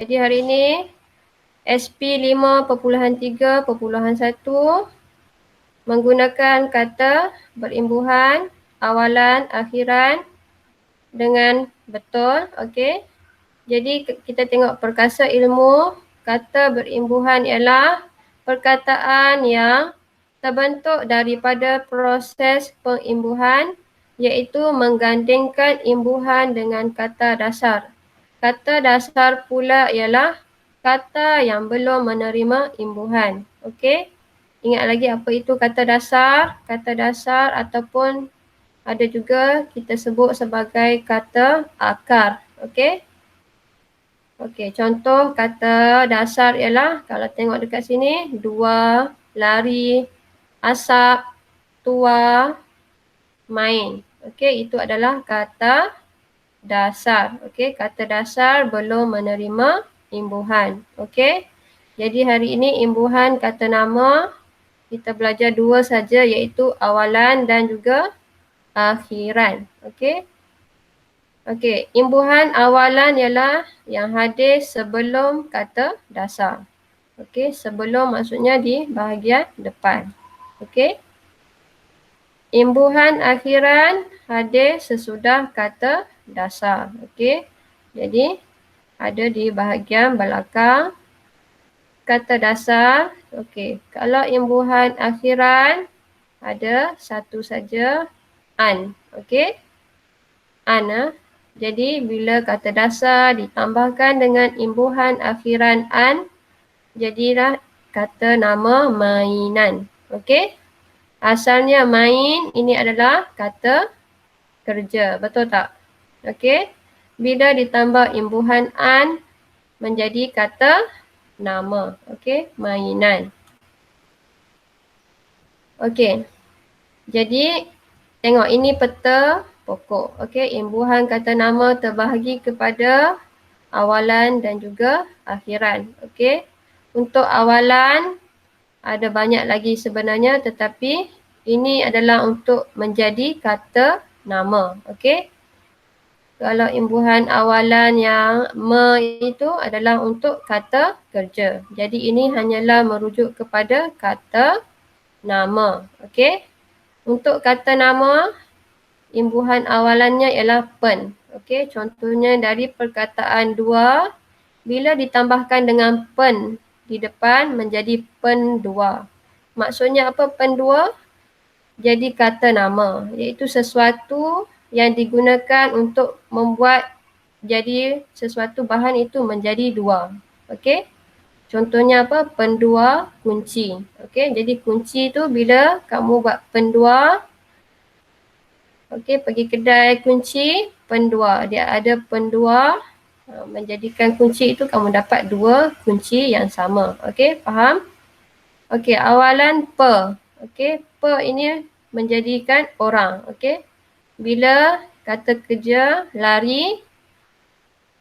Jadi hari ini SP 5.3.1 menggunakan kata berimbuhan, awalan, akhiran dengan betul. Okey. Jadi kita tengok perkasa ilmu. Kata berimbuhan ialah perkataan yang terbentuk daripada proses pengimbuhan, iaitu menggandingkan imbuhan dengan kata dasar. Kata dasar pula ialah kata yang belum menerima imbuhan. Okey. Ingat lagi apa itu kata dasar? Kata dasar ataupun ada juga kita sebut sebagai kata akar. Okey. Okey, contoh kata dasar ialah kalau tengok dekat sini, dua, lari, asap, tua, main. Okey, itu adalah kata dasar. Okey, kata dasar belum menerima imbuhan. Okey. Jadi hari ini imbuhan kata nama kita belajar dua saja, iaitu awalan dan juga akhiran. Okey. Okey, imbuhan awalan ialah yang hadir sebelum kata dasar. Okey, sebelum maksudnya di bahagian depan. Okey. Imbuhan akhiran hadir sesudah kata dasar. Okey. Jadi ada di bahagian belakang kata dasar. Okey, kalau imbuhan akhiran ada satu saja, an. Okey. An. Jadi bila kata dasar ditambahkan dengan imbuhan akhiran an, jadilah kata nama mainan. Okey. Asalnya main ini adalah kata kerja. Betul tak? Okey. Bila ditambah imbuhan an menjadi kata nama. Okey. Mainan. Okey. Jadi tengok ini peta pokok. Okey. Imbuhan kata nama terbahagi kepada awalan dan juga akhiran. Okey. Untuk awalan ada banyak lagi sebenarnya, tetapi ini adalah untuk menjadi kata nama. Okey. Kalau imbuhan awalan yang itu adalah untuk kata kerja. Jadi ini hanyalah merujuk kepada kata nama. Okey. Untuk kata nama, imbuhan awalannya ialah pen. Okey, contohnya dari perkataan dua, bila ditambahkan dengan pen di depan menjadi pen dua. Maksudnya apa pen dua? Jadi kata nama, iaitu sesuatu yang digunakan untuk membuat jadi sesuatu bahan itu menjadi dua. Okey. Contohnya apa? Pen dua kunci. Okey, jadi kunci tu bila kamu buat pen dua, okey, pergi kedai kunci, pen dua. Dia ada pen dua, menjadikan kunci itu kamu dapat dua kunci yang sama. Okey, faham? Okey, awalan per. Okey, per ini menjadikan orang. Okey, bila kata kerja lari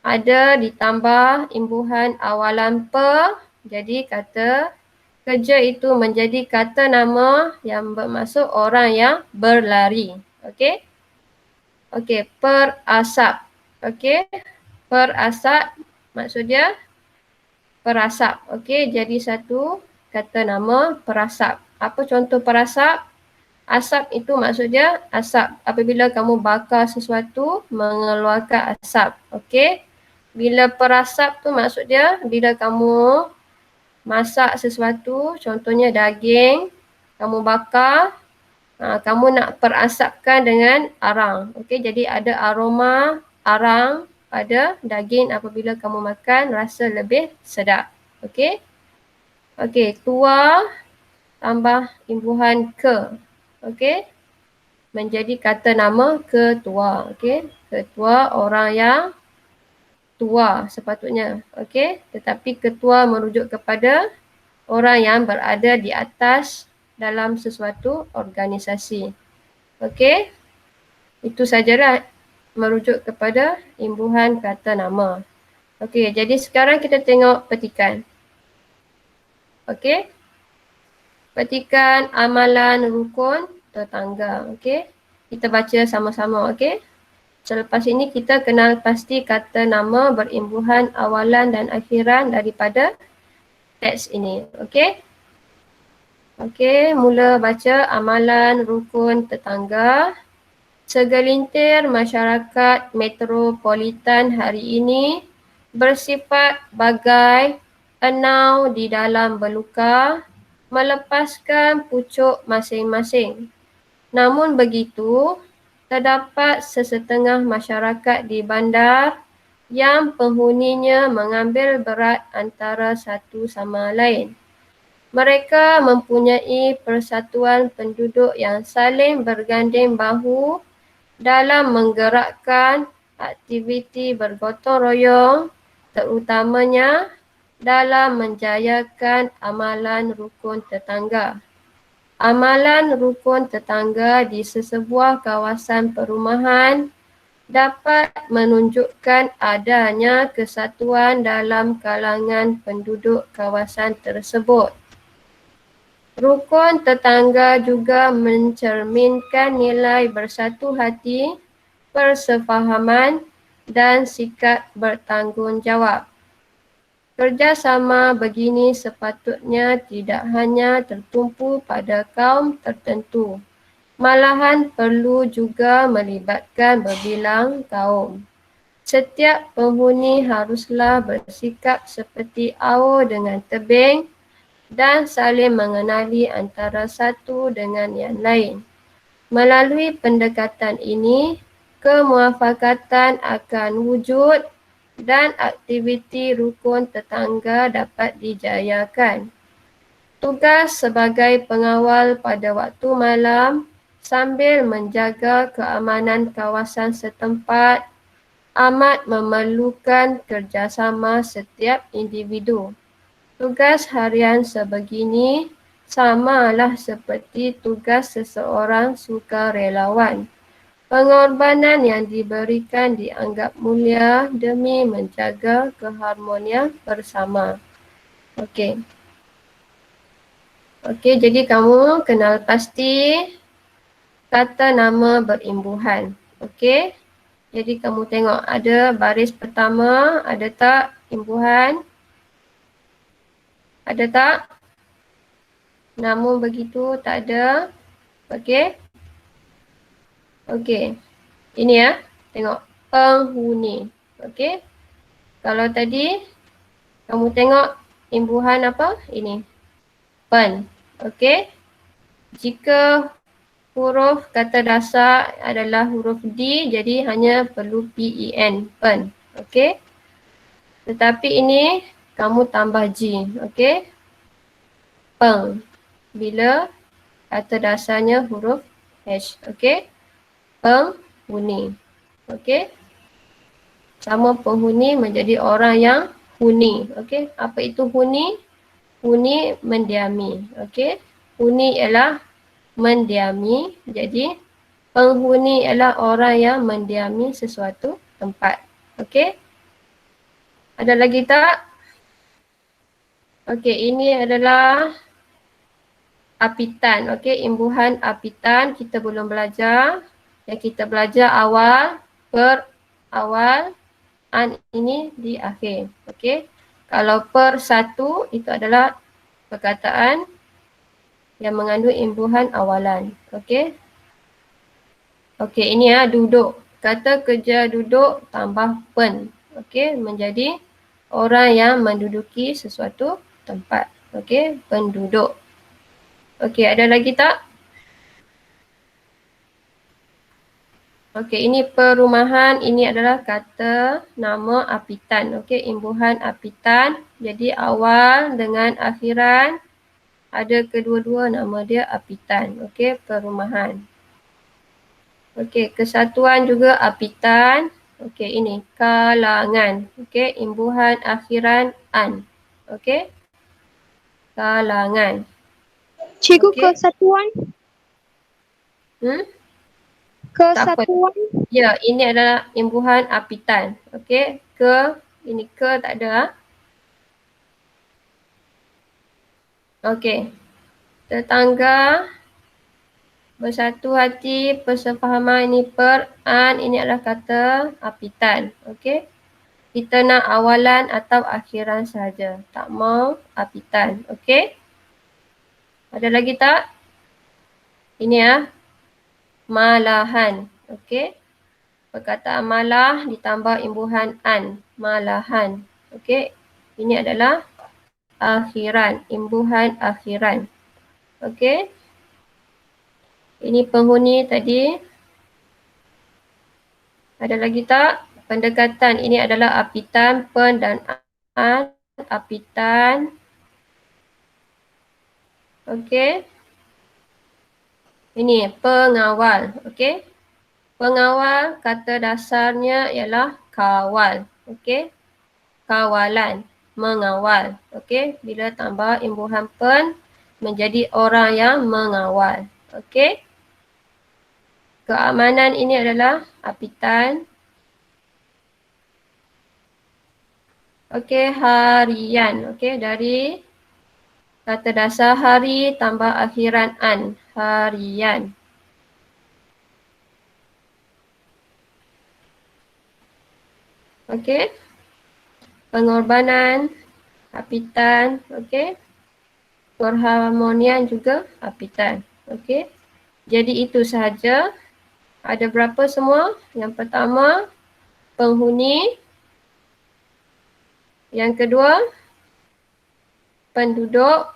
ada ditambah imbuhan awalan per, jadi kata kerja itu menjadi kata nama yang bermaksud orang yang berlari. Okey. Okey, perasap. Okey. Perasap maksud dia perasap. Okey, jadi satu kata nama perasap. Apa contoh perasap? Asap itu maksud dia asap. Apabila kamu bakar sesuatu mengeluarkan asap. Okey. Bila perasap tu maksud dia bila kamu masak sesuatu, contohnya daging, kamu bakar, kamu nak perasapkan dengan arang. Okey, jadi ada aroma arang pada daging apabila kamu makan, rasa lebih sedap. Okey. Okey, tua tambah imbuhan ke. Okey. Menjadi kata nama ketua. Okey. Ketua orang yang tua sepatutnya. Okey. Tetapi ketua merujuk kepada orang yang berada di atas dalam sesuatu organisasi. Okey. Itu sajalah merujuk kepada imbuhan kata nama. Okey, jadi sekarang kita tengok petikan. Okey. Petikan amalan rukun tetangga. Okey. Kita baca sama-sama, okey. Selepas ini kita kenal pasti kata nama berimbuhan awalan dan akhiran daripada teks ini. Okey? Okey, mula baca amalan rukun tetangga. Segelintir masyarakat metropolitan hari ini bersifat bagai enau di dalam beluka, melepaskan pucuk masing-masing. Namun begitu, terdapat sesetengah masyarakat di bandar yang penghuninya mengambil berat antara satu sama lain. Mereka mempunyai persatuan penduduk yang saling berganding bahu dalam menggerakkan aktiviti bergotong royong, terutamanya dalam menjayakan amalan rukun tetangga. Amalan rukun tetangga di sesebuah kawasan perumahan dapat menunjukkan adanya kesatuan dalam kalangan penduduk kawasan tersebut. Rukun tetangga juga mencerminkan nilai bersatu hati, persefahaman dan sikap bertanggungjawab. Kerjasama begini sepatutnya tidak hanya tertumpu pada kaum tertentu, malahan perlu juga melibatkan berbilang kaum. Setiap penghuni haruslah bersikap seperti aur dengan tebing dan saling mengenali antara satu dengan yang lain. Melalui pendekatan ini, kemuafakatan akan wujud dan aktiviti rukun tetangga dapat dijayakan. Tugas sebagai pengawal pada waktu malam sambil menjaga keamanan kawasan setempat amat memerlukan kerjasama setiap individu. Tugas harian sebegini samalah seperti tugas seseorang sukarelawan. Pengorbanan yang diberikan dianggap mulia demi menjaga keharmonian bersama. Okey. Okey, jadi kamu kenal pasti kata nama berimbuhan. Okey. Jadi kamu tengok ada baris pertama, ada tak imbuhan? Ada tak? Namun begitu tak ada. Okey. Okey. Ini ya. Tengok. Penghuni. Okey. Kalau tadi kamu tengok imbuhan apa? Ini. Pen. Okey. Jika huruf kata dasar adalah huruf D, jadi hanya perlu PEN. Pen. Okey. Tetapi ini kamu tambah G. Okey. Peng. Bila kata dasarnya huruf H. Okey. Penghuni. Okey. Sama penghuni menjadi orang yang huni. Okey. Apa itu huni? Huni mendiami. Okey. Huni ialah mendiami. Jadi penghuni ialah orang yang mendiami sesuatu tempat. Okey. Ada lagi tak? Okey. Ini adalah apitan. Okey. Imbuhan apitan kita belum belajar. Yang kita belajar awal, per awal, an ini di akhir. Okey. Kalau per satu itu adalah perkataan yang mengandung imbuhan awalan. Okey. Okey, ini ya duduk. Kata kerja duduk tambah pen. Okey, menjadi orang yang menduduki sesuatu tempat. Okey, penduduk. Okey, ada lagi tak? Okey, ini perumahan. Ini adalah kata nama apitan. Okey, imbuhan apitan. Jadi awal dengan akhiran ada kedua-dua nama dia apitan. Okey, perumahan. Okey, kesatuan juga apitan. Okey, ini kalangan. Okey, imbuhan akhiran an. Okey. Kalangan. Cikgu, Okey. kesatuan. Kesatuan. Ya, ini adalah imbuhan apitan. Okey, ini ke tak ada. Okey. Tetangga Bersatu hati, persefahaman ini per-an, ini adalah kata apitan. Okey. Kita nak awalan atau akhiran saja. Tak mau apitan. Okey. Ada lagi tak? Ini ya. Malahan. Okey. Perkataan malah ditambah imbuhan an. Malahan. Okey. Ini adalah akhiran. Imbuhan akhiran. Okey. Ini penghuni tadi. Ada lagi tak? Pendekatan ini adalah apitan, pen dan an. Apitan. Okey. Ini pengawal. Okey. Pengawal kata dasarnya ialah kawal. Okey. Kawalan. Mengawal. Okey. Bila tambah imbuhan pen menjadi orang yang mengawal. Okey. Keamanan ini adalah apitan. Okey, harian. Okey, dari kata dasar hari tambah akhiran an. Harian. Okey. Pengorbanan, apitan. Okey. Perharmonian juga apitan. Okey. Jadi itu sahaja. Ada berapa semua? Yang pertama, penghuni. Yang kedua, penduduk.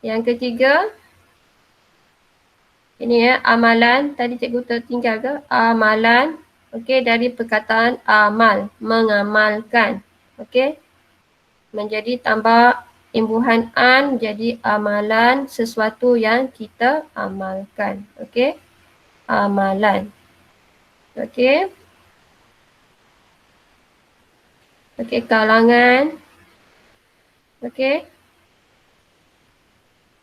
Yang ketiga, ini ya, amalan. Tadi cikgu tertinggal ke? Amalan. Okey, dari perkataan amal. Mengamalkan. Okey. Menjadi tambah imbuhan an, jadi amalan, sesuatu yang kita amalkan. Okey. Amalan. Okey. Okey, kalangan. Okey.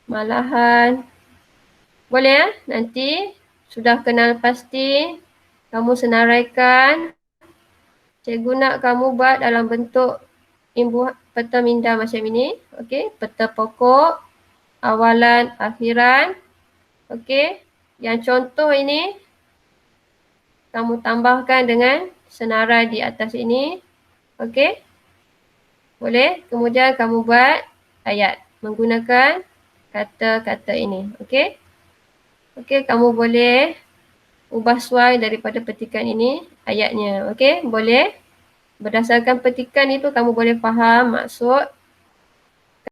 Malahan. Boleh ya? Nanti sudah kenal pasti, kamu senaraikan. Cikgu nak kamu buat dalam bentuk peta minda macam ini. Okey. Peta pokok, awalan, akhiran. Okey. Yang contoh ini kamu tambahkan dengan senarai di atas ini. Okey. Boleh. Kemudian kamu buat ayat menggunakan kata-kata ini. Okey. Okey, kamu boleh ubah suai daripada petikan ini ayatnya. Okey, boleh. Berdasarkan petikan itu kamu boleh faham maksud